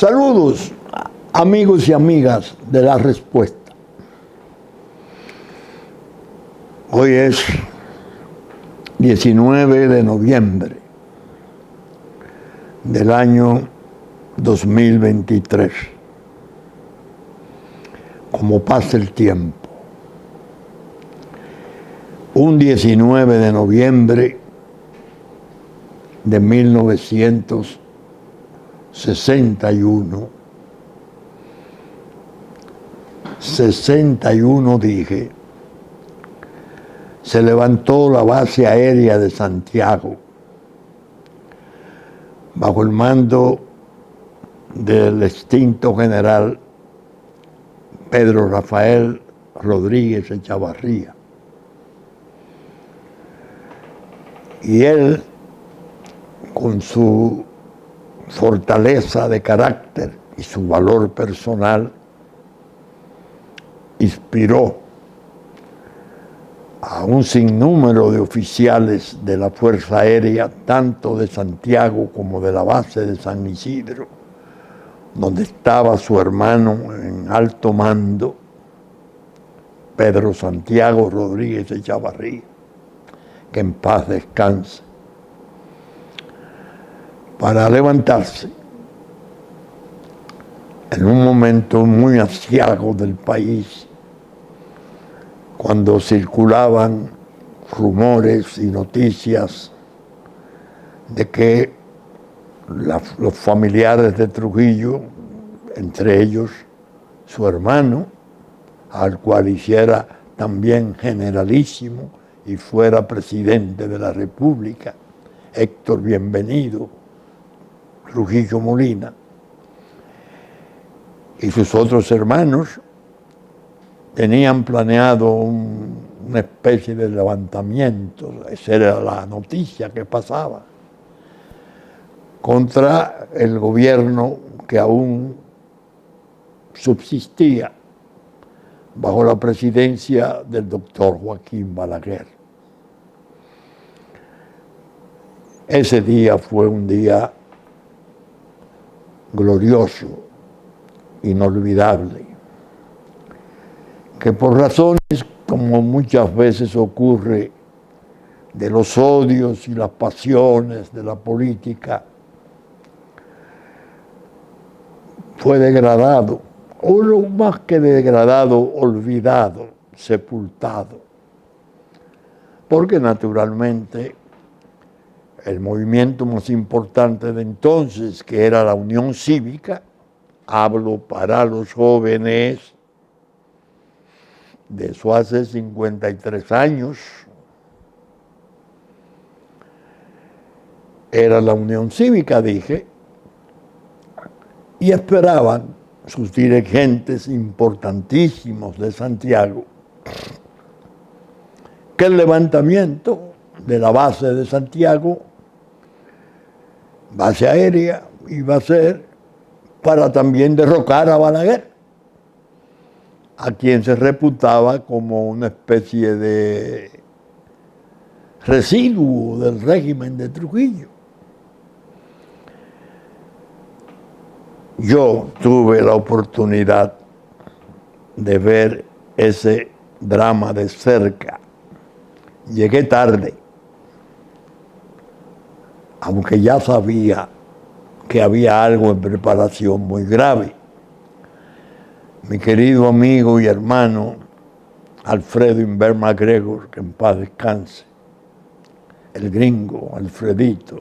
Saludos, amigos y amigas de La Respuesta. Hoy es 19 de noviembre del año 2023. Como pasa el tiempo. Un 19 de noviembre de 1961 dije, se levantó la base aérea de Santiago bajo el mando del extinto general Pedro Rafael Rodríguez Echavarría. Y él, con su fortaleza de carácter y su valor personal, inspiró a un sinnúmero de oficiales de la Fuerza Aérea, tanto de Santiago como de la base de San Isidro, donde estaba su hermano en alto mando, Pedro Santiago Rodríguez Echavarría, que en paz descanse, para levantarse en un momento muy aciago del país, cuando circulaban rumores y noticias de que los familiares de Trujillo, entre ellos su hermano, al cual hiciera también generalísimo y fuera presidente de la República, Héctor Bienvenido Trujillo Molina, y sus otros hermanos tenían planeado una especie de levantamiento, esa era la noticia que pasaba, contra el gobierno que aún subsistía bajo la presidencia del doctor Joaquín Balaguer. Ese día fue un día glorioso, inolvidable, que por razones, como muchas veces ocurre, de los odios y las pasiones de la política, fue degradado, o lo más que degradado, olvidado, sepultado. Porque naturalmente el movimiento más importante de entonces, que era la Unión Cívica, hablo para los jóvenes, de eso hace 53 años, era la Unión Cívica, dije, y esperaban sus dirigentes importantísimos de Santiago que el levantamiento de la base de Santiago, base aérea, iba a ser para también derrocar a Balaguer, a quien se reputaba como una especie de residuo del régimen de Trujillo. Yo tuve la oportunidad de ver ese drama de cerca. Llegué tarde, aunque ya sabía que había algo en preparación muy grave. Mi querido amigo y hermano Alfredo Inver MacGregor, que en paz descanse, el gringo, Alfredito,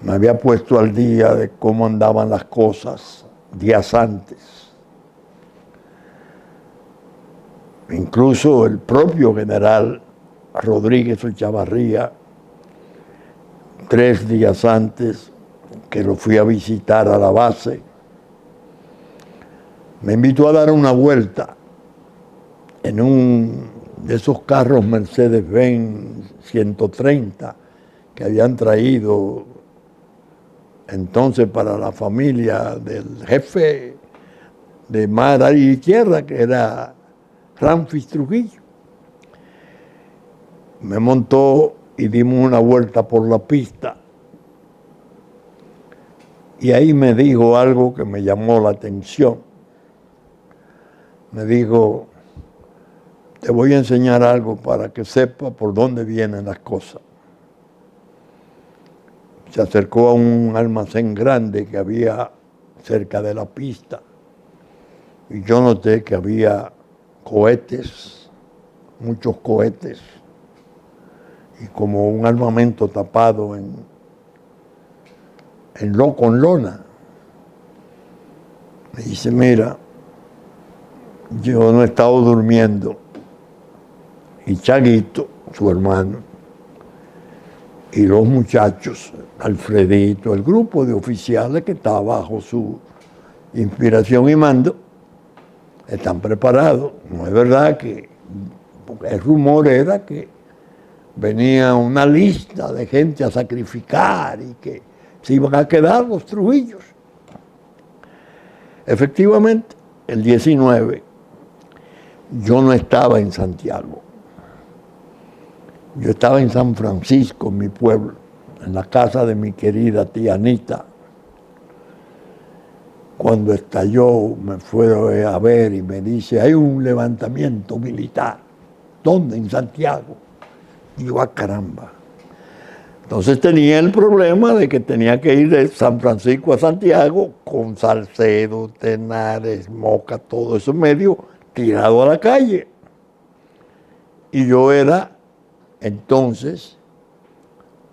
me había puesto al día de cómo andaban las cosas días antes. Incluso el propio general Rodríguez Echavarría, 3 días antes que lo fui a visitar a la base, me invitó a dar una vuelta en un de esos carros Mercedes-Benz 130 que habían traído entonces para la familia del jefe de mar, aire y tierra, que era Ramfis Trujillo. Me montó y dimos una vuelta por la pista Y ahí me dijo algo que me llamó la atención. Me dijo, te voy a enseñar algo para que sepas por dónde vienen las cosas. Se acercó a un almacén grande que había cerca de la pista y yo noté que había cohetes, muchos cohetes, y como un armamento tapado con lona. Me dice, mira, yo no he estado durmiendo. Y Chaguito, su hermano, y los muchachos, Alfredito, el grupo de oficiales que está bajo su inspiración y mando, están preparados. No es verdad que, porque el rumor era que venía una lista de gente a sacrificar y que se iban a quedar los Trujillos. Efectivamente, el 19, yo no estaba en Santiago. Yo estaba en San Francisco, en mi pueblo, en la casa de mi querida tía Anita. Cuando estalló, me fue a ver y me dice, hay un levantamiento militar. ¿Dónde? En Santiago. Y yo, caramba. Entonces tenía el problema de que tenía que ir de San Francisco a Santiago con Salcedo, Tenares, Moca, todo eso medio tirado a la calle. Y yo era entonces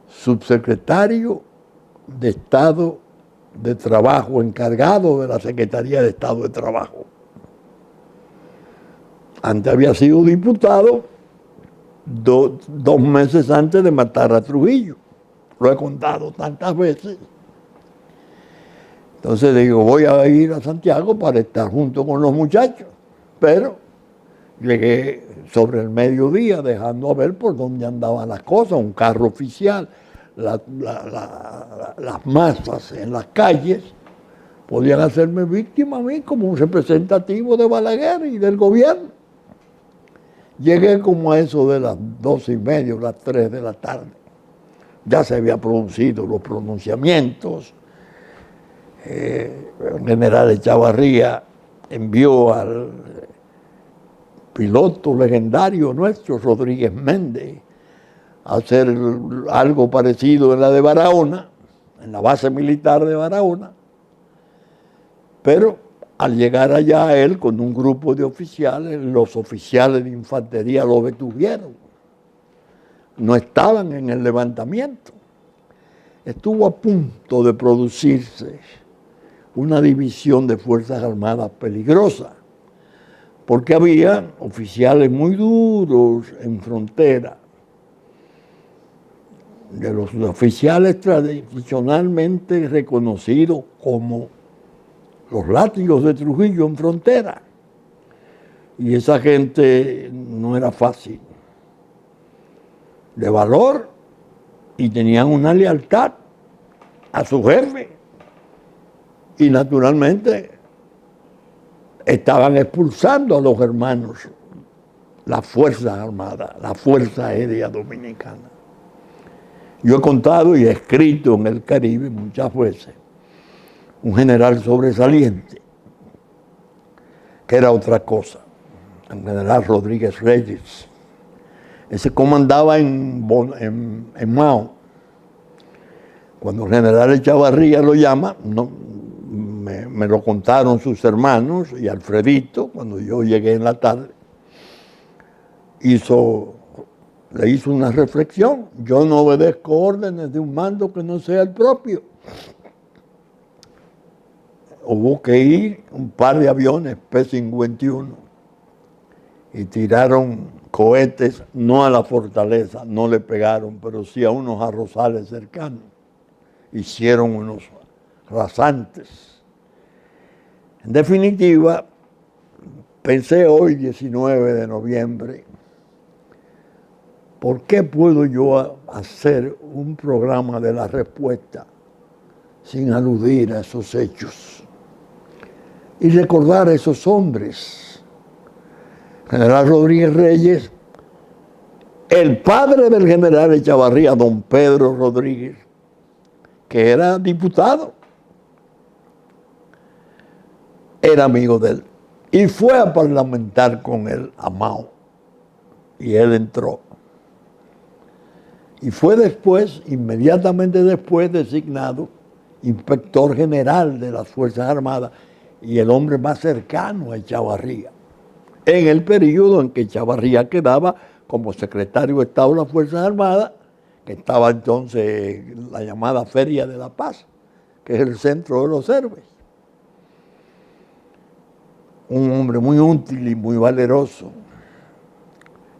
subsecretario de Estado de Trabajo, encargado de la Secretaría de Estado de Trabajo. Antes había sido diputado 2 meses antes de matar a Trujillo. Lo he contado tantas veces. Entonces digo, voy a ir a Santiago para estar junto con los muchachos. Pero llegué sobre el mediodía, dejando a ver por dónde andaban las cosas, un carro oficial, las masas en las calles podían hacerme víctima a mí como un representativo de Balaguer y del gobierno. Llegué como a eso de las 2:30, las 3 de la tarde. Ya se habían producido los pronunciamientos. El general Echavarría envió al piloto legendario nuestro, Rodríguez Méndez, a hacer algo parecido en la de Barahona, en la base militar de Barahona. Pero al llegar allá él con un grupo de oficiales, los oficiales de infantería lo detuvieron. No estaban en el levantamiento. Estuvo a punto de producirse una división de Fuerzas Armadas peligrosa, porque había oficiales muy duros en frontera, de los oficiales tradicionalmente reconocidos como los látigos de Trujillo en frontera. Y esa gente no era fácil, de valor, y tenían una lealtad a su jefe. Y naturalmente estaban expulsando a los hermanos, las Fuerzas Armadas, la Fuerza Aérea Dominicana. Yo he contado y he escrito en el Caribe muchas veces un general sobresaliente, que era otra cosa, el general Rodríguez Reyes. Ese comandaba en Mao. Cuando el general Echavarría lo llama, me lo contaron sus hermanos y Alfredito, cuando yo llegué en la tarde, le hizo una reflexión. Yo no obedezco órdenes de un mando que no sea el propio. Hubo que ir un par de aviones P-51 y tiraron cohetes, no a la fortaleza, no le pegaron, pero sí a unos arrozales cercanos. Hicieron unos rasantes. En definitiva, pensé hoy, 19 de noviembre, ¿por qué puedo yo hacer un programa de la respuesta sin aludir a esos hechos y recordar a esos hombres? General Rodríguez Reyes, el padre del general Echavarría, don Pedro Rodríguez, que era diputado era amigo de él. Y fue a parlamentar con él a Mao. Y él entró. Y fue después, inmediatamente después, designado inspector general de las Fuerzas Armadas y el hombre más cercano a Echavarría, en el periodo en que Echavarría quedaba como secretario de Estado de las Fuerzas Armadas, que estaba entonces la llamada Feria de la Paz, que es el centro de los héroes. Un hombre muy útil y muy valeroso,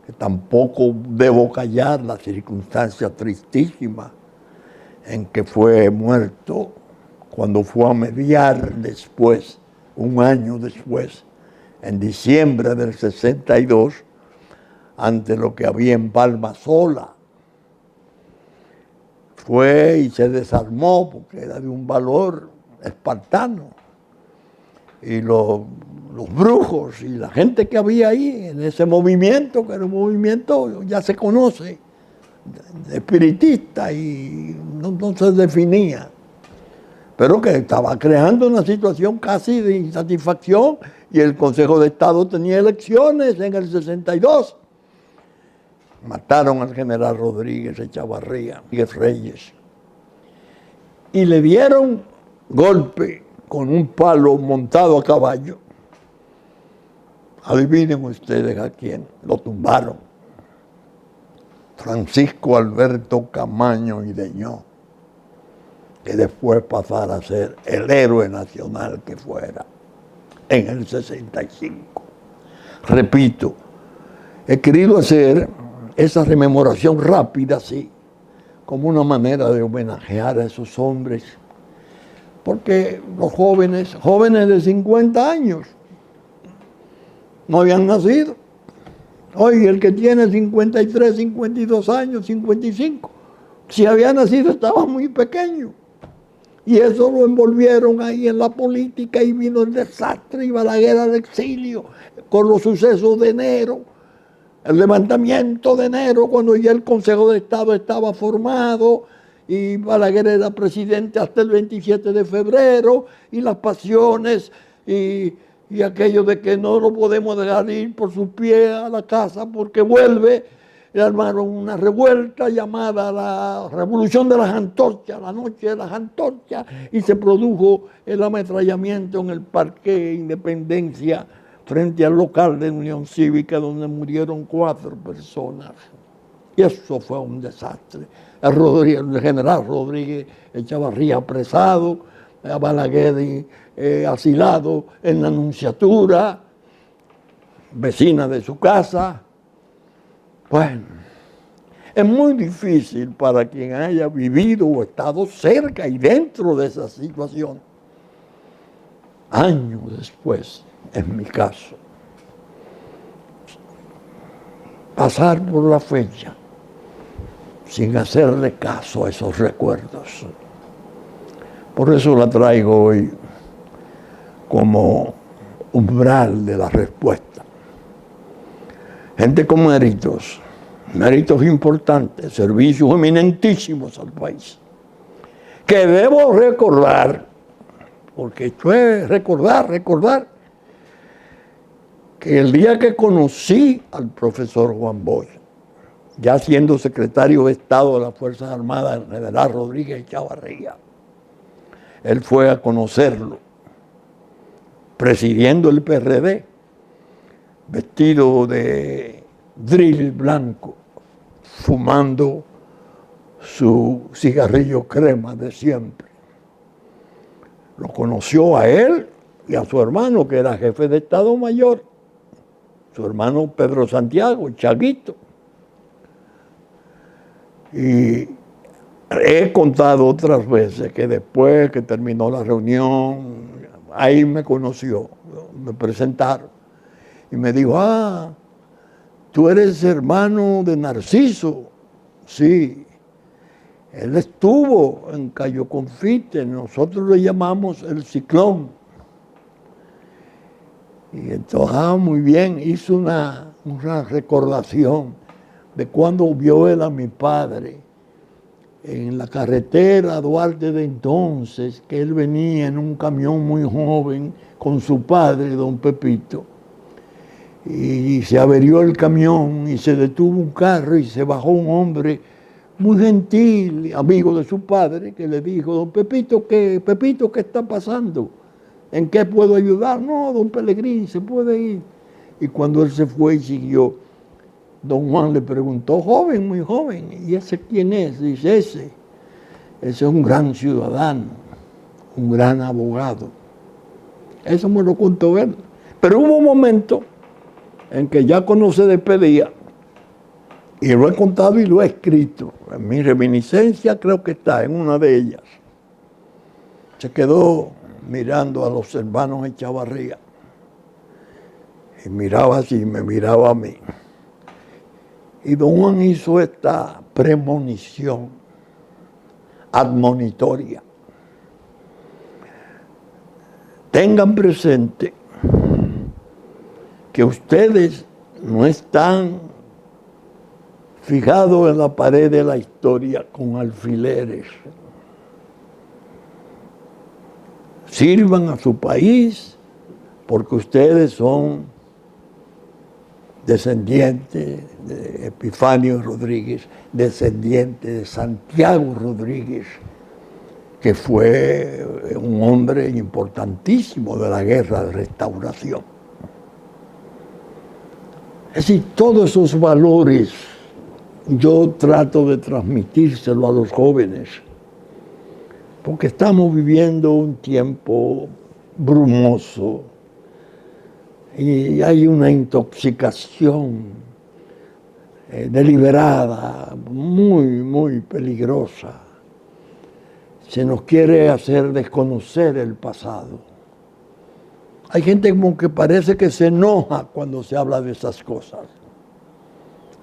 que tampoco debo callar la circunstancia tristísima en que fue muerto cuando fue a mediar después, un año después, en diciembre del 62, ante lo que había en Palma Sola. Fue y se desarmó porque era de un valor espartano. Y los brujos y la gente que había ahí en ese movimiento, que era un movimiento, ya se conoce, espiritista, y no se definía, pero que estaba creando una situación casi de insatisfacción, y el Consejo de Estado tenía elecciones en el 62. Mataron al general Rodríguez Echavarría, Rodríguez Reyes, y le dieron golpe con un palo montado a caballo. Adivinen ustedes a quién lo tumbaron. Francisco Alberto Camaño y Deñó, que después pasara a ser el héroe nacional que fuera en el 65. Repito, he querido hacer esa rememoración rápida, sí, como una manera de homenajear a esos hombres, porque los jóvenes de 50 años, no habían nacido. Hoy el que tiene 53, 52 años, 55, si había nacido estaba muy pequeño. Y eso lo envolvieron ahí en la política y vino el desastre y Balaguer al exilio con los sucesos de enero, el levantamiento de enero, cuando ya el Consejo de Estado estaba formado y Balaguer era presidente hasta el 27 de febrero, y las pasiones y aquello de que no lo podemos dejar ir por sus pies a la casa porque vuelve, y armaron una revuelta llamada la Revolución de las Antorchas, la Noche de las Antorchas, y se produjo el ametrallamiento en el Parque Independencia frente al local de Unión Cívica, donde murieron 4 personas. Y eso fue un desastre. El general Rodríguez Echavarría apresado, a Balaguer asilado en la Nunciatura, vecina de su casa. Bueno, es muy difícil para quien haya vivido o estado cerca y dentro de esa situación, años después, en mi caso, pasar por la fecha sin hacerle caso a esos recuerdos. Por eso la traigo hoy como umbral de la respuesta. Gente con méritos importantes, servicios eminentísimos al país, que debo recordar, porque esto es recordar, que el día que conocí al profesor Juan Bosch, ya siendo secretario de Estado de las Fuerzas Armadas, el general Rodríguez Echavarría, él fue a conocerlo, presidiendo el PRD, vestido de drill blanco, fumando su cigarrillo crema de siempre. Lo conoció a él y a su hermano, que era jefe de Estado Mayor, su hermano Pedro Santiago, Chaguito. Y he contado otras veces que después que terminó la reunión, ahí me conoció, me presentaron y me dijo: ah, tú eres hermano de Narciso. Sí, él estuvo en Cayo Confite, nosotros le llamamos el Ciclón. Y entonces, muy bien, hizo una recordación de cuando vio él a mi padre en la carretera Duarte de entonces, que él venía en un camión muy joven con su padre, don Pepito, y se averió el camión y se detuvo un carro y se bajó un hombre muy gentil, amigo de su padre, que le dijo: don Pepito, ¿qué está pasando? ¿En qué puedo ayudar? No, don Pelegrín, se puede ir. Y cuando él se fue y siguió, don Juan le preguntó: joven, muy joven, ¿y ese quién es? Dice: ese es un gran ciudadano, un gran abogado. Eso me lo contó él. Pero hubo un momento en que ya cuando se despedía, y lo he contado y lo he escrito, en mi reminiscencia creo que está en una de ellas, se quedó mirando a los hermanos Echavarría y miraba así, me miraba a mí. Y don Juan hizo esta premonición admonitoria: tengan presente que ustedes no están fijados en la pared de la historia con alfileres. Sirvan a su país porque ustedes son descendientes de Epifanio Rodríguez, descendientes de Santiago Rodríguez, que fue un hombre importantísimo de la Guerra de Restauración. Es decir, todos esos valores yo trato de transmitírselo a los jóvenes, porque estamos viviendo un tiempo brumoso y hay una intoxicación deliberada, muy, muy peligrosa. Se nos quiere hacer desconocer el pasado. Hay gente como que parece que se enoja cuando se habla de esas cosas.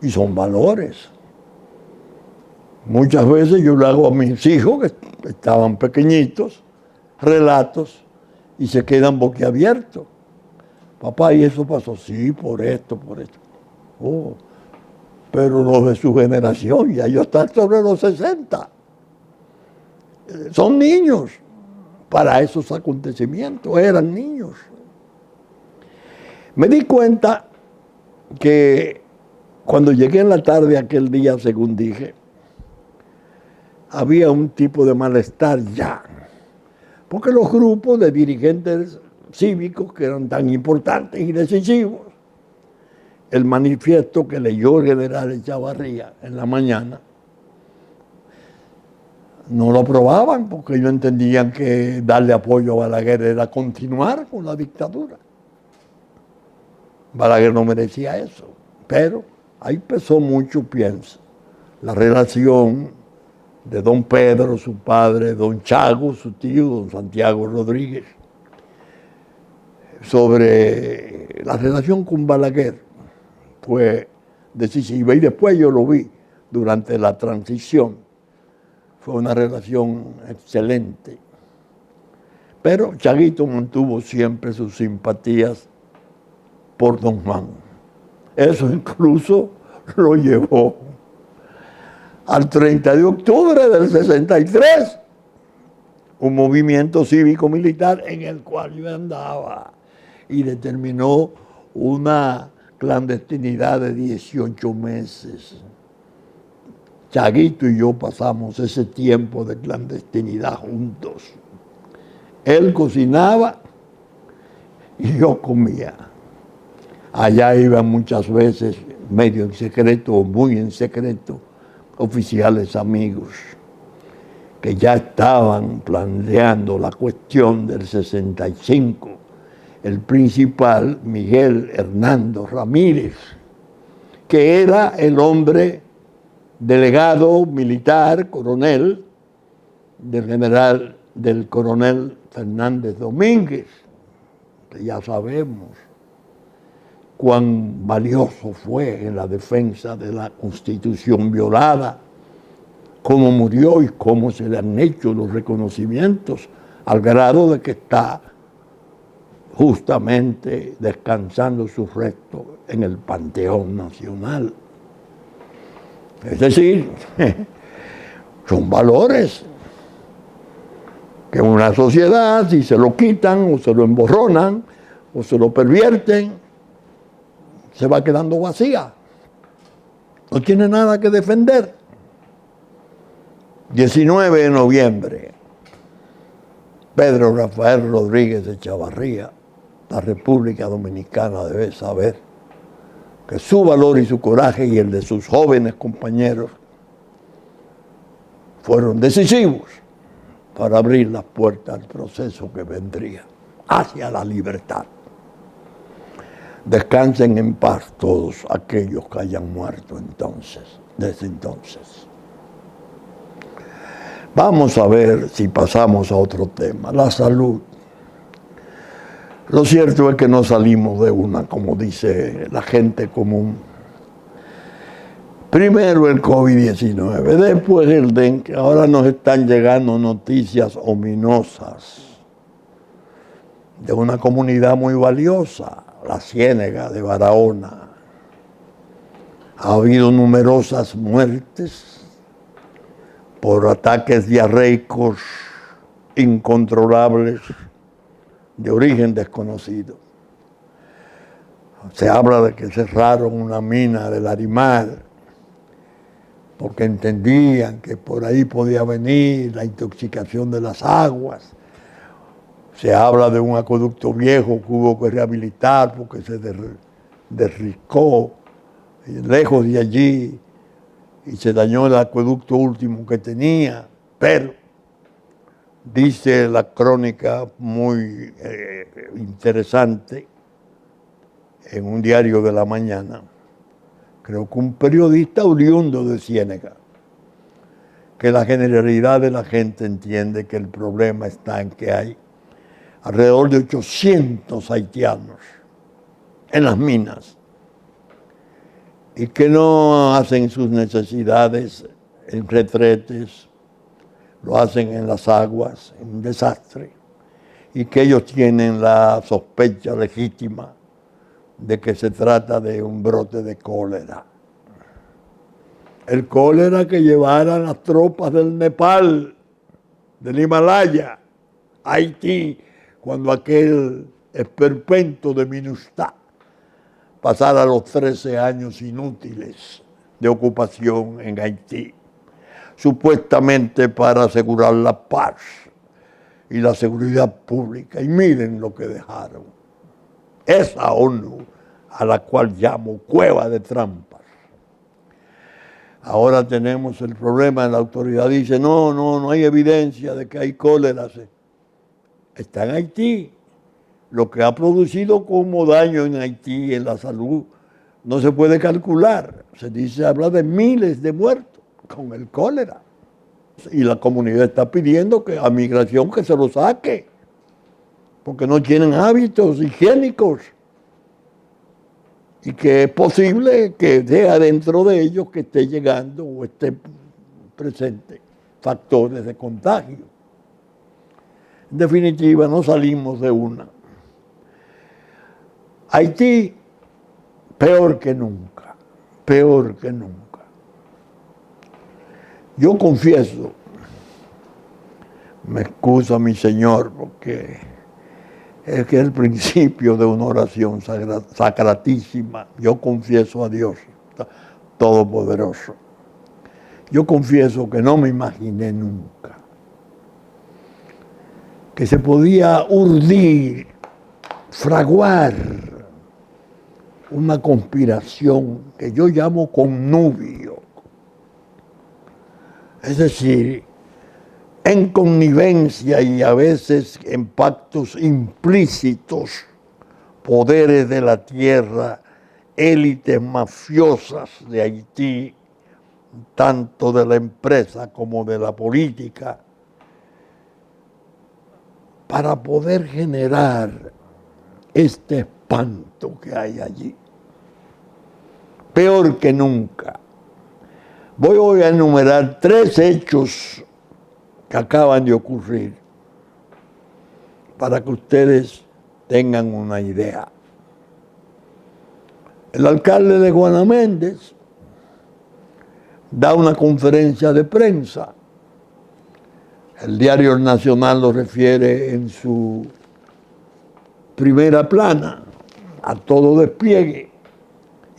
Y son valores. Muchas veces yo le hago a mis hijos, que estaban pequeñitos, relatos, y se quedan boquiabiertos. Papá, ¿y eso pasó? Sí, por esto, por esto. Oh, pero los de su generación, ya ellos están sobre los 60. Son niños para esos acontecimientos, eran niños. Me di cuenta que cuando llegué en la tarde aquel día, según dije, había un tipo de malestar ya, porque los grupos de dirigentes cívicos que eran tan importantes y decisivos, el manifiesto que leyó el general Echavarría en la mañana, no lo aprobaban porque ellos entendían que darle apoyo a Balaguer era continuar con la dictadura. Balaguer no merecía eso, pero ahí pesó mucho, pienso, la relación de don Pedro, su padre, don Chago, su tío, don Santiago Rodríguez, sobre la relación con Balaguer. Fue decisiva y después yo lo vi durante la transición. Fue una relación excelente. Pero Chaguito mantuvo siempre sus simpatías por don Juan. Eso incluso lo llevó al 30 de octubre del 63, un movimiento cívico-militar en el cual yo andaba y determinó una clandestinidad de 18 meses. Chaguito y yo pasamos ese tiempo de clandestinidad juntos. Él cocinaba y yo comía. Allá iban muchas veces, medio en secreto o muy en secreto, oficiales amigos que ya estaban planteando la cuestión del 65. El principal, Miguel Hernando Ramírez, que era el hombre delegado militar, coronel, del coronel Fernández Domínguez, que ya sabemos cuán valioso fue en la defensa de la Constitución violada, cómo murió y cómo se le han hecho los reconocimientos, al grado de que está justamente descansando sus restos en el Panteón Nacional. Es decir, Son valores que una sociedad, si se lo quitan o se lo emborronan o se lo pervierten, se va quedando vacía. No tiene nada que defender. 19 de noviembre, Pedro Rafael Rodríguez Echavarría, la República Dominicana debe saber que su valor y su coraje y el de sus jóvenes compañeros fueron decisivos para abrir las puertas al proceso que vendría hacia la libertad. Descansen en paz todos aquellos que hayan muerto desde entonces. Vamos a ver si pasamos a otro tema, la salud. Lo cierto es que no salimos de una, como dice la gente común. Primero el COVID-19, después el dengue. Ahora nos están llegando noticias ominosas de una comunidad muy valiosa, la Ciénega de Barahona. Ha habido numerosas muertes por ataques diarreicos incontrolables de origen desconocido. Se habla de que cerraron una mina del Larimar porque entendían que por ahí podía venir la intoxicación de las aguas. Se habla de un acueducto viejo que hubo que rehabilitar porque se derricó lejos de allí y se dañó el acueducto último que tenía, pero dice la crónica muy interesante en un diario de la mañana, creo que un periodista oriundo de Ciénega, que la generalidad de la gente entiende que el problema está en que hay alrededor de 800 haitianos en las minas y que no hacen sus necesidades en retretes, lo hacen en las aguas, en un desastre, y que ellos tienen la sospecha legítima de que se trata de un brote de cólera. El cólera que llevaran las tropas del Nepal, del Himalaya, a Haití, cuando aquel esperpento de Minustah pasara los 13 años inútiles de ocupación en Haití, supuestamente para asegurar la paz y la seguridad pública. Y miren lo que dejaron. Esa ONU a la cual llamo cueva de trampas. Ahora tenemos el problema, la autoridad dice, no hay evidencia de que hay cólera. Está en Haití. Lo que ha producido como daño en Haití, en la salud, no se puede calcular. Habla de miles de muertos con el cólera. Y la comunidad está pidiendo que a migración que se lo saque, porque no tienen hábitos higiénicos. Y que es posible que sea dentro de ellos que esté llegando o esté presente factores de contagio. En definitiva, no salimos de una. Haití, peor que nunca, peor que nunca. Yo confieso, me excusa mi Señor, porque es que es el principio de una oración sacratísima. Yo confieso a Dios Todopoderoso. Yo confieso que no me imaginé nunca que se podía urdir, fraguar una conspiración que yo llamo connubio. Es decir, en connivencia y a veces en pactos implícitos, poderes de la tierra, élites mafiosas de Haití, tanto de la empresa como de la política, para poder generar este espanto que hay allí. Peor que nunca. Voy hoy a enumerar 3 hechos que acaban de ocurrir para que ustedes tengan una idea. El alcalde de Juana Méndez da una conferencia de prensa El diario El Nacional lo refiere en su primera plana, a todo despliegue,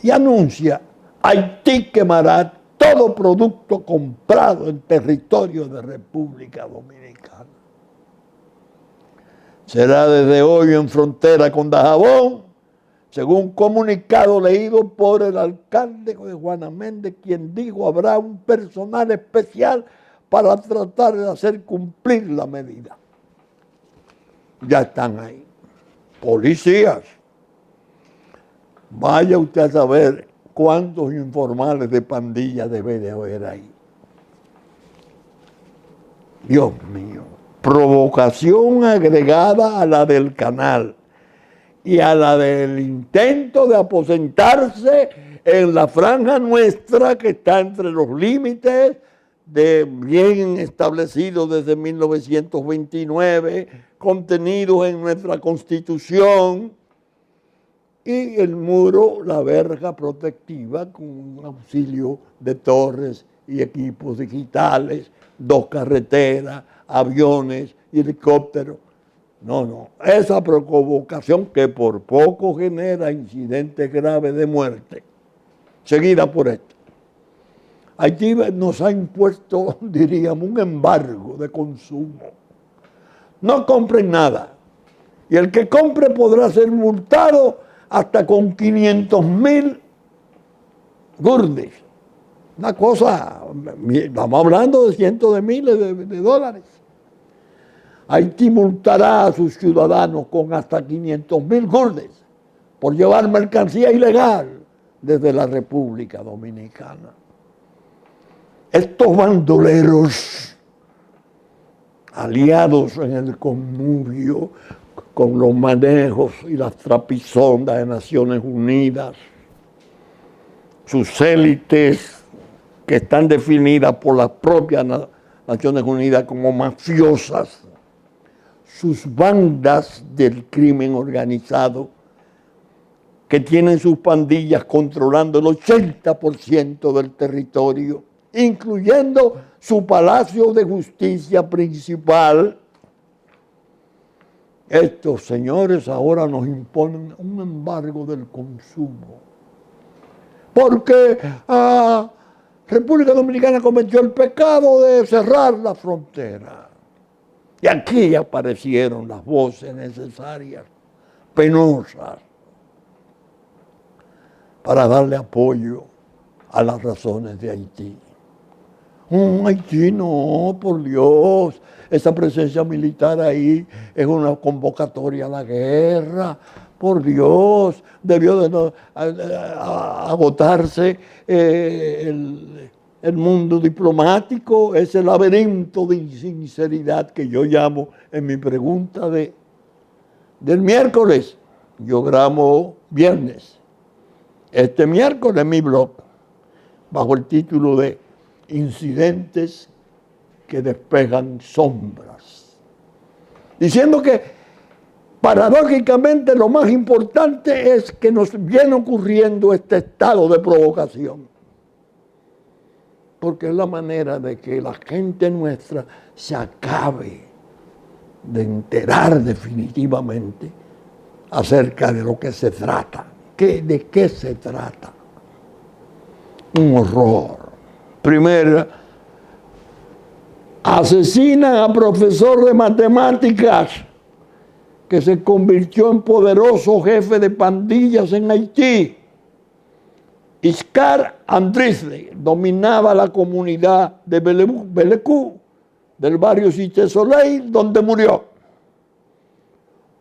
y anuncia: Haití quemará todo producto comprado en territorio de República Dominicana. Será desde hoy en frontera con Dajabón, según comunicado leído por el alcalde de Juana Méndez, quien dijo habrá un personal especial para tratar de hacer cumplir la medida. Ya están ahí. Policías. Vaya usted a saber cuántos informales de pandilla debe de haber ahí. Dios mío. Provocación agregada a la del canal y a la del intento de aposentarse en la franja nuestra que está entre los límites de bien establecidos desde 1929, contenidos en nuestra Constitución, y el muro, la verja protectiva con auxilio de torres y equipos digitales, 2 carreteras, aviones y helicópteros. No, esa provocación que por poco genera incidentes graves de muerte, seguida por esto. Haití nos ha impuesto, diríamos, un embargo de consumo. No compren nada. Y el que compre podrá ser multado hasta con 500,000 gurdes. Una cosa, estamos hablando de cientos de miles de dólares. Haití multará a sus ciudadanos con hasta 500,000 gurdes por llevar mercancía ilegal desde la República Dominicana. Estos bandoleros, aliados en el connubio con los manejos y las trapisondas de Naciones Unidas, sus élites que están definidas por las propias Naciones Unidas como mafiosas, sus bandas del crimen organizado que tienen sus pandillas controlando el 80% del territorio, incluyendo su palacio de justicia principal. Estos señores ahora nos imponen un embargo del consumo, porque República Dominicana cometió el pecado de cerrar la frontera. Y aquí aparecieron las voces necesarias, penosas, para darle apoyo a las razones de Haití. Haití no, por Dios, esa presencia militar ahí es una convocatoria a la guerra, por Dios, debió de agotarse el mundo diplomático, ese laberinto de insinceridad que yo llamo en mi pregunta del miércoles. Yo grabo viernes. Este miércoles mi blog, bajo el título de Incidentes que despejan sombras, diciendo que paradójicamente lo más importante es que nos viene ocurriendo este estado de provocación, porque es la manera de que la gente nuestra se acabe de enterar definitivamente acerca de lo que se trata. ¿De qué se trata? Un horror. Primero, asesinan a profesor de matemáticas que se convirtió en poderoso jefe de pandillas en Haití. Iscar Andrice dominaba la comunidad de Belecú, del barrio Cité Soleil, donde murió.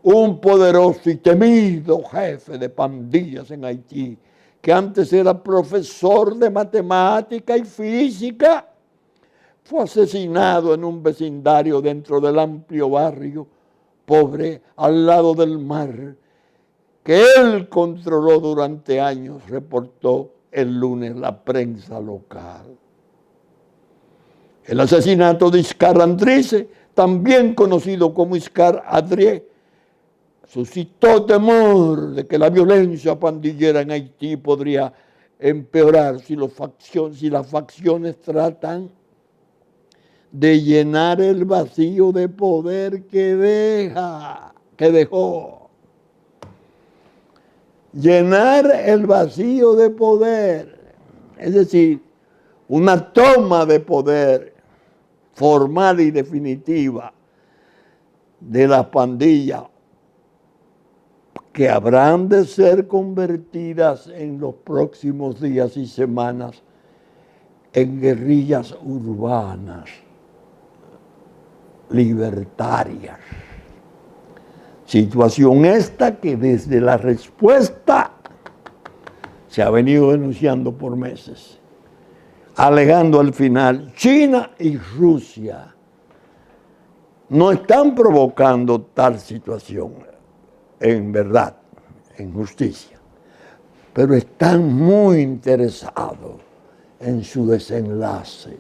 Un poderoso y temido jefe de pandillas en Haití, que antes era profesor de matemática y física, fue asesinado en un vecindario dentro del amplio barrio pobre al lado del mar, que él controló durante años, reportó el lunes la prensa local. El asesinato de Iscar Andrice, también conocido como Iscar Adrié, suscitó temor de que la violencia pandillera en Haití podría empeorar si las facciones tratan de llenar el vacío de poder que dejó. Llenar el vacío de poder, es decir, una toma de poder formal y definitiva de las pandillas que habrán de ser convertidas en los próximos días y semanas en guerrillas urbanas libertarias. Situación esta que desde la respuesta se ha venido denunciando por meses, alegando al final China y Rusia no están provocando tal situación, en verdad, en justicia, pero están muy interesados en su desenlace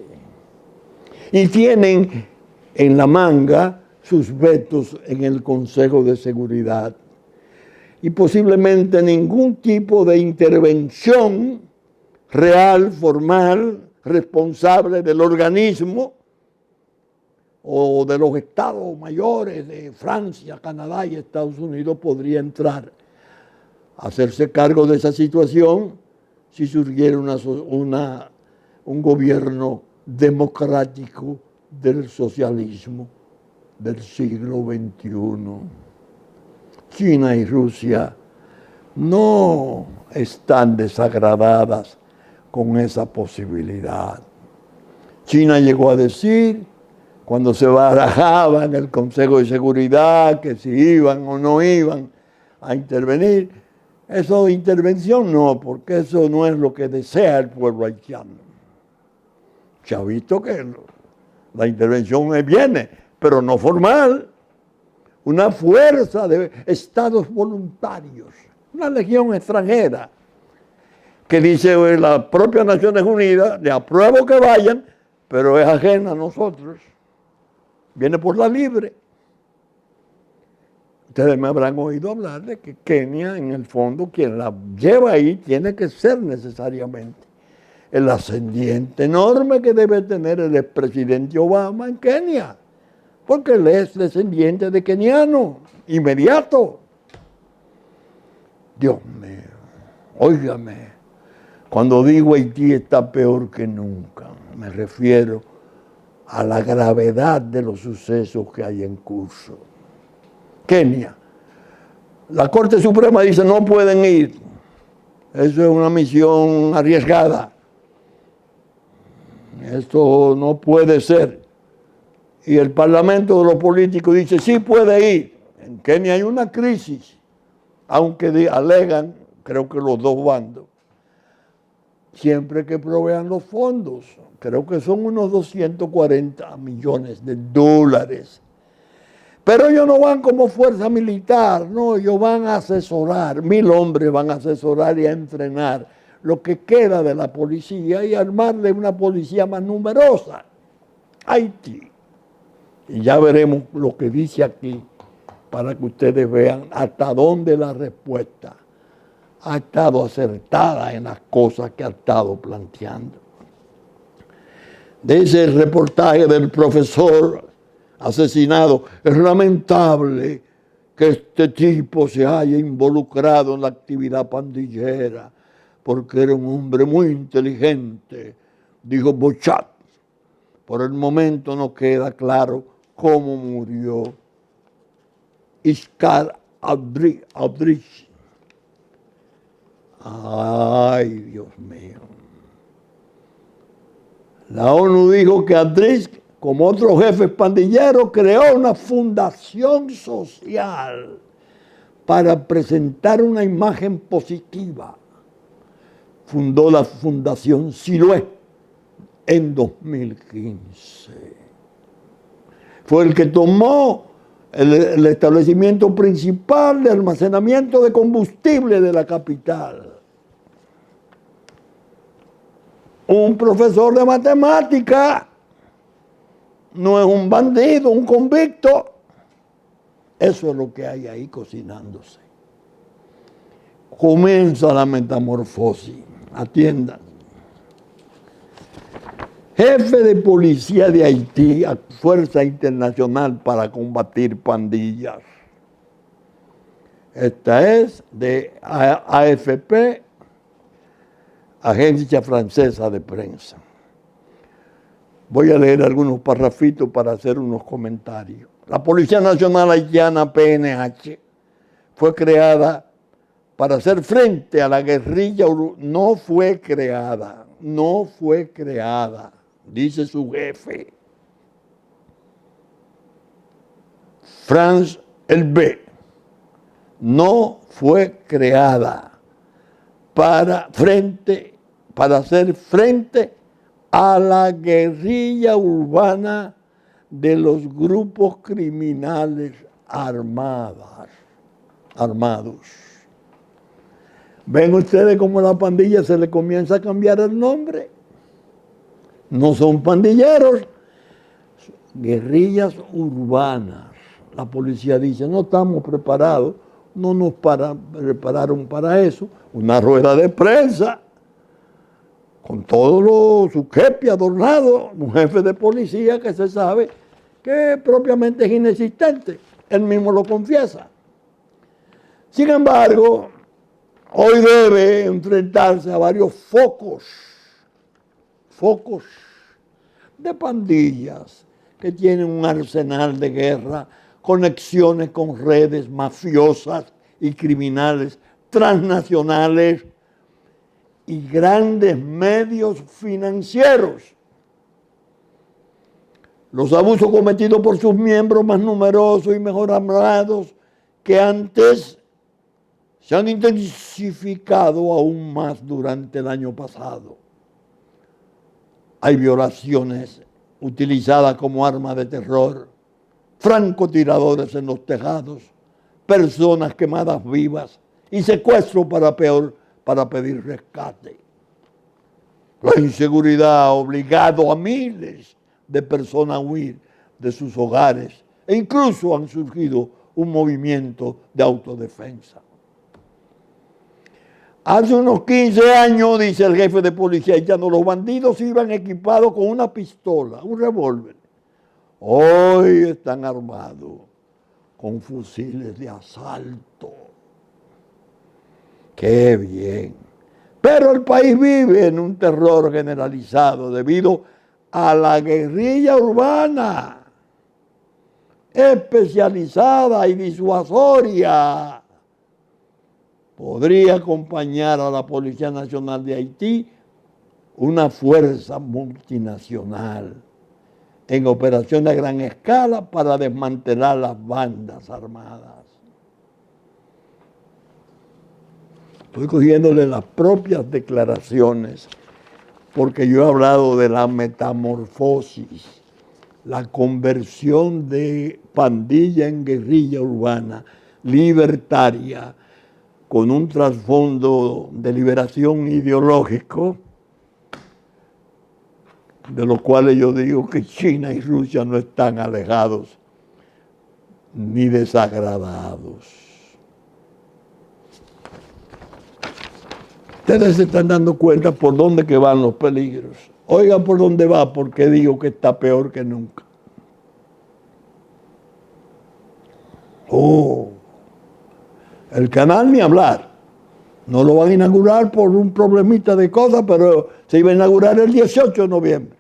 y tienen en la manga sus vetos en el Consejo de Seguridad y posiblemente ningún tipo de intervención real, formal, responsable del organismo o de los estados mayores de Francia, Canadá y Estados Unidos podría entrar a hacerse cargo de esa situación si surgiera un gobierno democrático del socialismo del siglo XXI. China y Rusia no están desagradadas con esa posibilidad. China llegó a decir, cuando se barajaba en el Consejo de Seguridad, que si iban o no iban a intervenir, eso de intervención no, porque eso no es lo que desea el pueblo haitiano. Se ha visto que la intervención viene, pero no formal. Una fuerza de estados voluntarios, una legión extranjera, que dice las propias Naciones Unidas, le apruebo que vayan, pero es ajena a nosotros. Viene por la libre. Ustedes me habrán oído hablar de que Kenia, en el fondo, quien la lleva ahí, tiene que ser necesariamente el ascendiente enorme que debe tener el expresidente Obama en Kenia, porque él es descendiente de keniano, inmediato. Dios mío, óigame, cuando digo Haití está peor que nunca, me refiero a la gravedad de los sucesos que hay en curso. Kenia, la Corte Suprema dice no pueden ir, eso es una misión arriesgada, esto no puede ser. Y el Parlamento de los políticos dice sí puede ir. En Kenia hay una crisis, aunque alegan, creo que los dos bandos, siempre que provean los fondos, creo que son unos 240 millones de dólares. Pero ellos no van como fuerza militar, no, ellos van a asesorar, 1000 hombres van a asesorar y a entrenar lo que queda de la policía y armarle una policía más numerosa. Haití. Y ya veremos lo que dice aquí para que ustedes vean hasta dónde la respuesta ha estado acertada en las cosas que ha estado planteando. De ese reportaje del profesor asesinado, es lamentable que este tipo se haya involucrado en la actividad pandillera, porque era un hombre muy inteligente, dijo Bochat. Por el momento no queda claro cómo murió Iskar Adrich. Ay, Dios mío. La ONU dijo que Adrich, como otros jefes pandilleros, creó una fundación social para presentar una imagen positiva. Fundó la Fundación Siloé en 2015. Fue el que tomó el establecimiento principal de almacenamiento de combustible de la capital. Un profesor de matemática no es un bandido, un convicto. Eso es lo que hay ahí cocinándose. Comienza la metamorfosis. Atiendan. jefe de policía de Haití, Fuerza Internacional para Combatir Pandillas. Esta es de AFP, Agencia Francesa de Prensa. Voy a leer algunos parrafitos para hacer unos comentarios. La Policía Nacional Haitiana, PNH, fue creada para hacer frente a la guerrilla. No fue creada, dice su jefe, France Elbé. No fue creada para hacer frente a la guerrilla urbana de los grupos criminales armados. ¿Ven ustedes cómo a la pandilla se le comienza a cambiar el nombre? No son pandilleros, guerrillas urbanas. La policía dice, no estamos preparados, no nos prepararon para eso. Una rueda de prensa con todo su kepi adornado, un jefe de policía que se sabe que propiamente es inexistente. Él mismo lo confiesa. Sin embargo, hoy debe enfrentarse a varios focos de pandillas que tienen un arsenal de guerra, conexiones con redes mafiosas y criminales transnacionales y grandes medios financieros. Los abusos cometidos por sus miembros más numerosos y mejor armados que antes se han intensificado aún más durante el año pasado. Hay violaciones utilizadas como arma de terror, francotiradores en los tejados, personas quemadas vivas y secuestro para pedir rescate. La inseguridad ha obligado a miles de personas a huir de sus hogares e incluso han surgido un movimiento de autodefensa. Hace unos 15 años, dice el jefe de policía haitiano, los bandidos iban equipados con una pistola, un revólver. Hoy están armados con fusiles de asalto. ¡Qué bien! Pero el país vive en un terror generalizado debido a la guerrilla urbana, especializada y disuasoria. Podría acompañar a la Policía Nacional de Haití una fuerza multinacional en operaciones a gran escala para desmantelar las bandas armadas. Estoy cogiéndole las propias declaraciones porque yo he hablado de la metamorfosis, la conversión de pandilla en guerrilla urbana, libertaria, con un trasfondo de liberación ideológico, de los cuales yo digo que China y Rusia no están alejados ni desagradados. Ustedes se están dando cuenta por dónde que van los peligros. Oigan por dónde va, porque digo que está peor que nunca. El canal ni hablar. No lo van a inaugurar por un problemita de cosas, pero se iba a inaugurar el 18 de noviembre.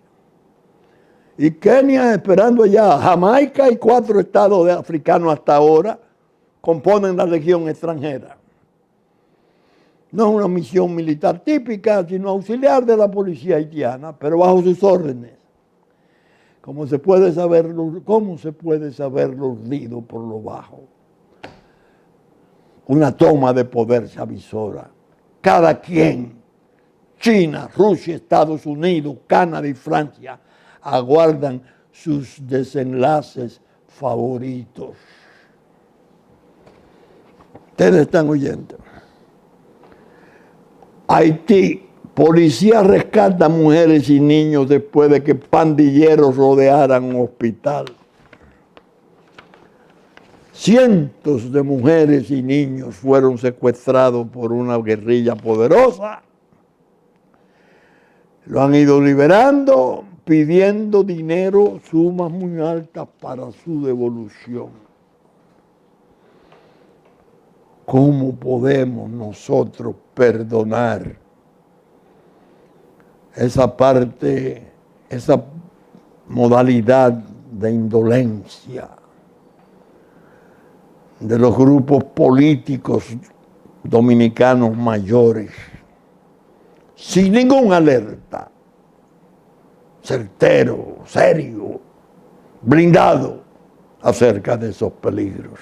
Y Kenia esperando allá. Jamaica y 4 estados africanos hasta ahora componen la legión extranjera. No es una misión militar típica, sino auxiliar de la policía haitiana, pero bajo sus órdenes. ¿Cómo se puede saber lo urdido por lo bajo? Una toma de poder se avisora. Cada quien, China, Rusia, Estados Unidos, Canadá y Francia, aguardan sus desenlaces favoritos. Ustedes están oyendo. Haití, policía rescata mujeres y niños después de que pandilleros rodearan un hospital. Cientos de mujeres y niños fueron secuestrados por una guerrilla poderosa. Lo han ido liberando, pidiendo dinero, sumas muy altas para su devolución. ¿Cómo podemos nosotros perdonar esa parte, esa modalidad de indolencia de los grupos políticos dominicanos mayores, sin ninguna alerta, certero, serio, blindado acerca de esos peligros?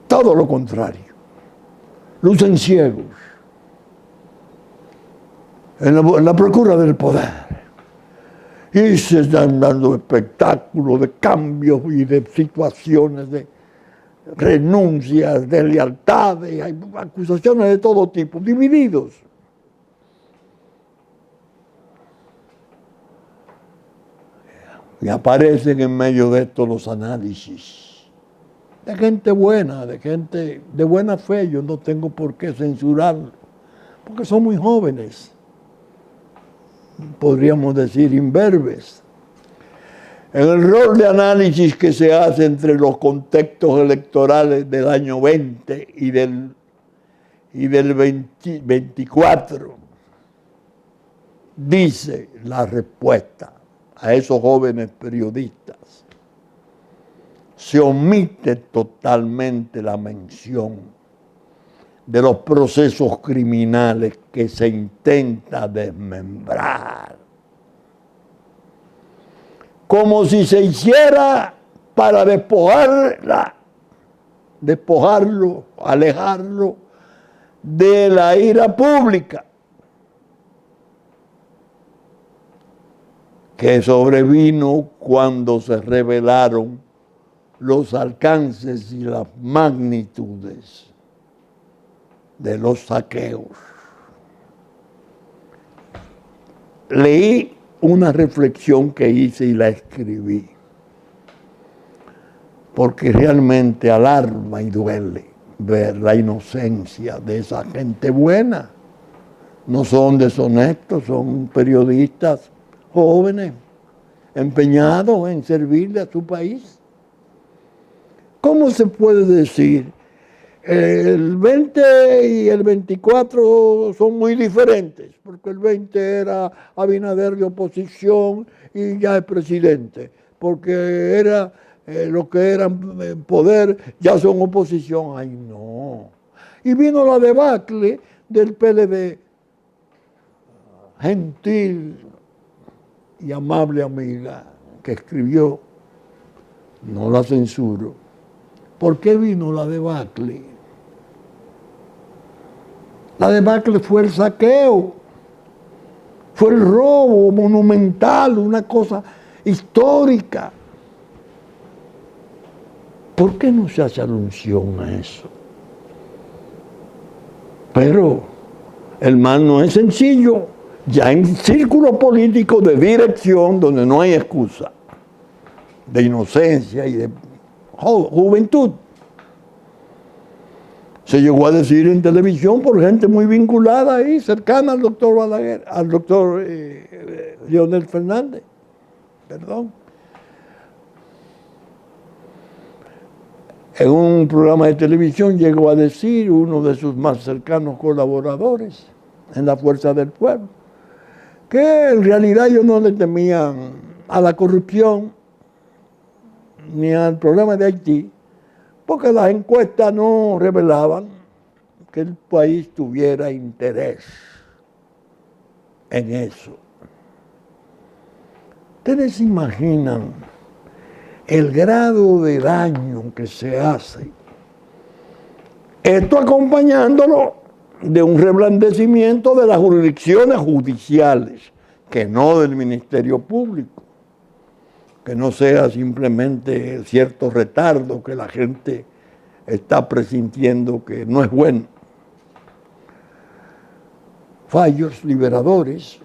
Todo lo contrario, lucen ciegos en la procura del poder y se están dando espectáculos de cambios y de situaciones de renuncias, de lealtades, hay acusaciones de todo tipo, divididos. Y aparecen en medio de esto los análisis de gente buena, de gente de buena fe. Yo no tengo por qué censurarlo, porque son muy jóvenes, podríamos decir imberbes. En el rol de análisis que se hace entre los contextos electorales del año 20 y del 24, dice la respuesta a esos jóvenes periodistas: se omite totalmente la mención de los procesos criminales que se intenta desmembrar, como si se hiciera para despojarlo, alejarlo de la ira pública que sobrevino cuando se revelaron los alcances y las magnitudes de los saqueos. Leí una reflexión que hice y la escribí, porque realmente alarma y duele ver la inocencia de esa gente buena. No son deshonestos, son periodistas jóvenes, empeñados en servirle a su país. ¿Cómo se puede decir? El 20 y el 24 son muy diferentes, porque el 20 era Abinader de oposición y ya es presidente, porque era lo que eran en poder, ya son oposición. Ay, no. Y vino la debacle del PLD, gentil y amable amiga que escribió, no la censuro. ¿Por qué vino la debacle? La debacle fue el saqueo, fue el robo monumental, una cosa histórica. ¿Por qué no se hace alusión a eso? Pero el mal no es sencillo. Ya en círculo político de dirección, donde no hay excusa, de inocencia y de juventud, se llegó a decir en televisión por gente muy vinculada ahí, cercana al doctor Balaguer, al doctor Leonel Fernández, perdón. En un programa de televisión llegó a decir uno de sus más cercanos colaboradores en la Fuerza del Pueblo, que en realidad ellos no le temían a la corrupción ni al problema de Haití, porque las encuestas no revelaban que el país tuviera interés en eso. ¿Ustedes se imaginan el grado de daño que se hace? Esto acompañándolo de un reblandecimiento de las jurisdicciones judiciales, que no del Ministerio Público, que no sea simplemente cierto retardo que la gente está presintiendo que no es bueno. Fallos liberadores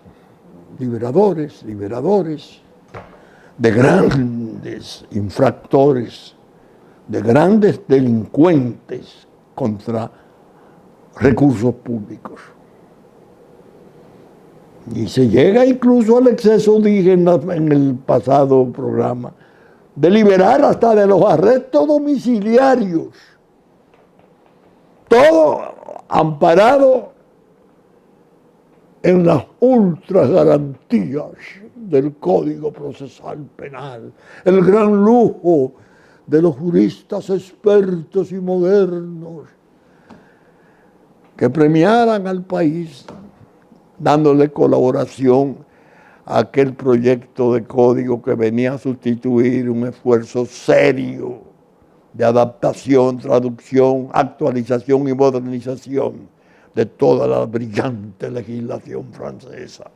de grandes infractores, de grandes delincuentes contra recursos públicos. Y se llega incluso al exceso, dije en el pasado programa, de liberar hasta de los arrestos domiciliarios. Todo amparado en las ultra garantías del Código Procesal Penal, el gran lujo de los juristas expertos y modernos que premiaran al país dándole colaboración a aquel proyecto de código que venía a sustituir un esfuerzo serio de adaptación, traducción, actualización y modernización de toda la brillante legislación francesa.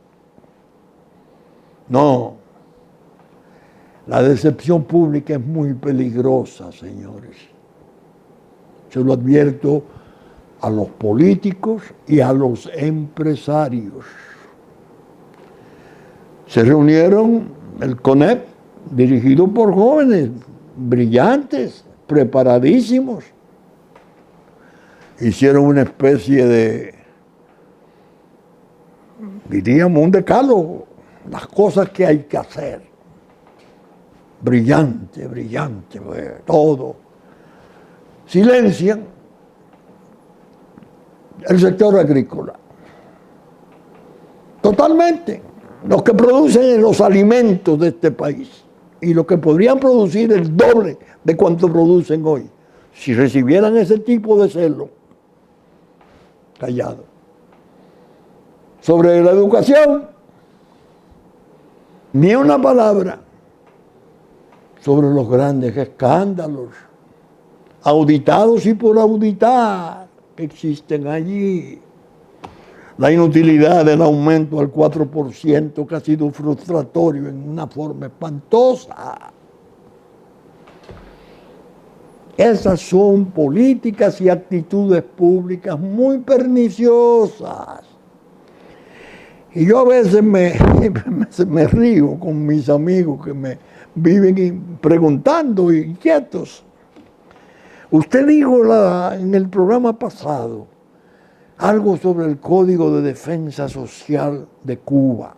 No, la decepción pública es muy peligrosa, señores. Se lo advierto a los políticos y a los empresarios. Se reunieron el CONEP, dirigido por jóvenes brillantes, preparadísimos. Hicieron una especie de, diríamos, un decálogo, las cosas que hay que hacer. Brillante, brillante, todo. Silencian el sector agrícola. Totalmente. Los que producen los alimentos de este país y los que podrían producir el doble de cuanto producen hoy, si recibieran ese tipo de celo, callado. Sobre la educación, ni una palabra sobre los grandes escándalos, auditados y por auditar, que existen allí. La inutilidad del aumento al 4%, que ha sido frustratorio en una forma espantosa. Esas son políticas y actitudes públicas muy perniciosas. Y yo a veces me río con mis amigos que me viven preguntando, inquietos. Usted dijo en el programa pasado algo sobre el Código de Defensa Social de Cuba.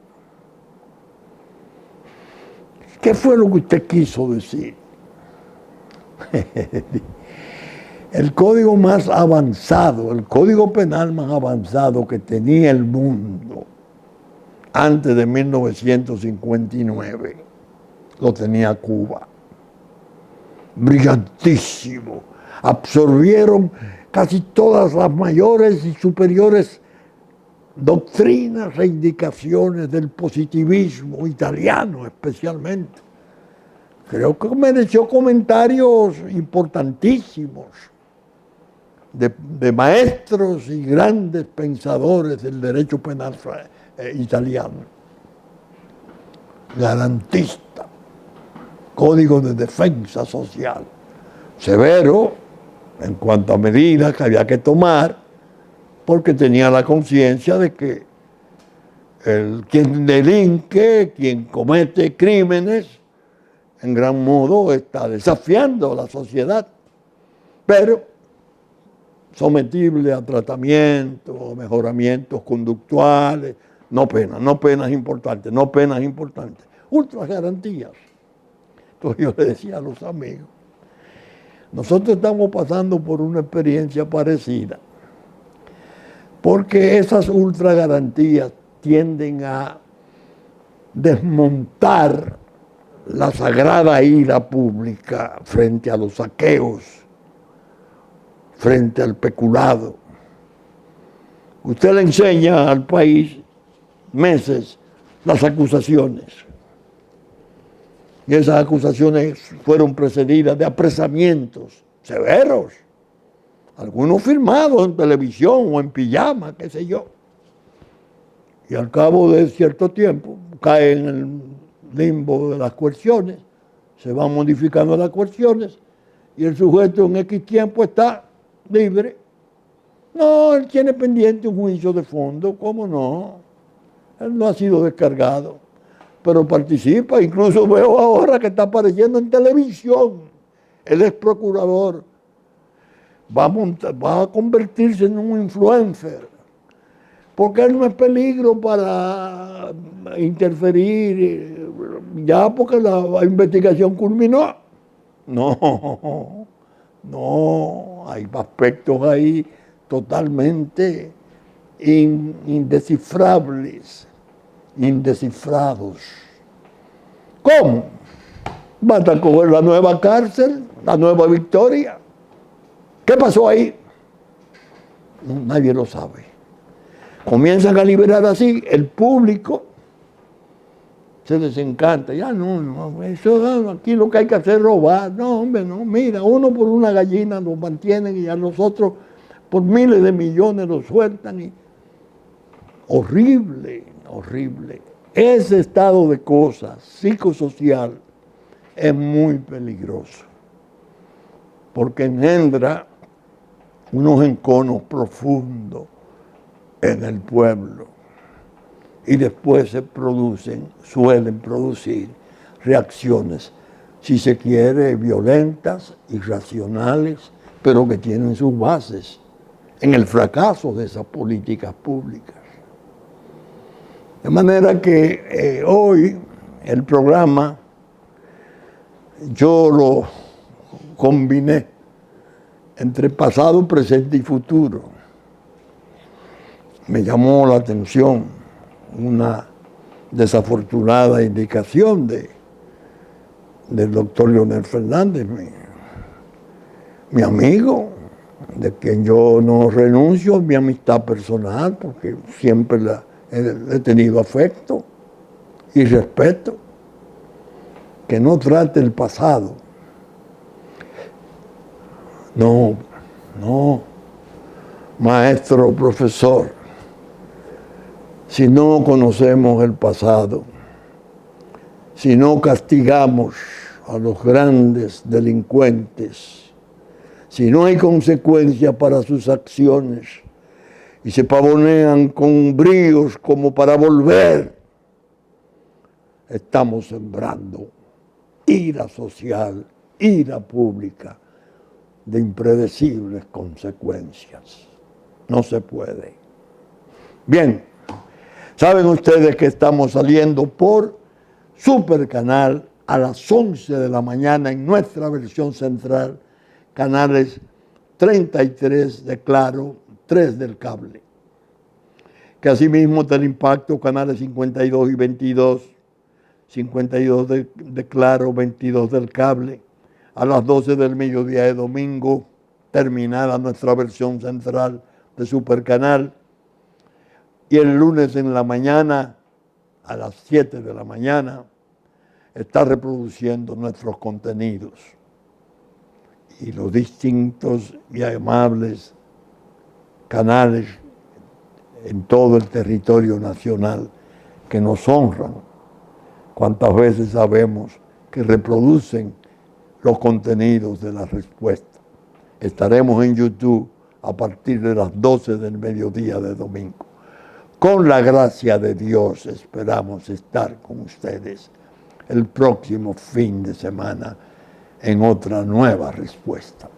¿Qué fue lo que usted quiso decir? El código más avanzado, el código penal más avanzado que tenía el mundo antes de 1959, lo tenía Cuba. Brillantísimo. Absorbieron casi todas las mayores y superiores doctrinas e indicaciones del positivismo italiano especialmente. Creo que mereció comentarios importantísimos de maestros y grandes pensadores del derecho penal italiano. Garantista, código de defensa social, severo en cuanto a medidas que había que tomar, porque tenía la conciencia de que quien delinque, quien comete crímenes, en gran modo está desafiando a la sociedad, pero sometible a tratamientos, mejoramientos conductuales, no penas importantes, ultra garantías. Entonces yo le decía a los amigos, nosotros estamos pasando por una experiencia parecida, porque esas ultra garantías tienden a desmontar la sagrada ira pública frente a los saqueos, frente al peculado. Usted le enseña al país meses las acusaciones. Y esas acusaciones fueron precedidas de apresamientos severos, algunos firmados en televisión o en pijama, qué sé yo. Y al cabo de cierto tiempo caen en el limbo de las coerciones, se van modificando las coerciones y el sujeto en X tiempo está libre. No, él tiene pendiente un juicio de fondo, ¿cómo no? Él no ha sido descargado, pero participa. Incluso veo ahora que está apareciendo en televisión. Él es procurador, va a convertirse en un influencer porque él no es peligro para interferir, ya porque la investigación culminó. No, no, hay aspectos ahí totalmente indescifrables, indescifrados. ¿Cómo? Basta coger la nueva cárcel, la nueva Victoria. ¿Qué pasó ahí? No, nadie lo sabe. Comienzan a liberar así, el público se desencanta. Ya no, eso aquí lo que hay que hacer es robar. No, hombre, no, mira, uno por una gallina lo mantienen y a los otros por miles de millones lo sueltan. Y... horrible, horrible. Ese estado de cosas psicosocial es muy peligroso porque engendra unos enconos profundos en el pueblo y después suelen producir reacciones, si se quiere, violentas, irracionales, pero que tienen sus bases en el fracaso de esas políticas públicas. De manera que hoy el programa yo lo combiné entre pasado, presente y futuro. Me llamó la atención una desafortunada indicación del doctor Leonel Fernández, mi amigo, de quien yo no renuncio a mi amistad personal, porque siempre he tenido afecto y respeto. Que no trate el pasado. No, maestro, profesor, si no conocemos el pasado, si no castigamos a los grandes delincuentes, si no hay consecuencia para sus acciones y se pavonean con bríos como para volver, estamos sembrando ira social, ira pública, de impredecibles consecuencias. No se puede. Bien, saben ustedes que estamos saliendo por Supercanal a las 11 de la mañana en nuestra versión central, canales 33 de Claro, 3 del cable. Que asimismo Impacto, canales 52 y 22, 52 de Claro, 22 del cable, a las 12 del mediodía de domingo, terminada nuestra versión central de Supercanal, y el lunes en la mañana, a las 7 de la mañana, está reproduciendo nuestros contenidos. Y los distintos y amables canales en todo el territorio nacional que nos honran, cuántas veces sabemos que reproducen los contenidos de La Respuesta. Estaremos en YouTube a partir de las 12 del mediodía de domingo. Con la gracia de Dios esperamos estar con ustedes el próximo fin de semana en otra nueva respuesta.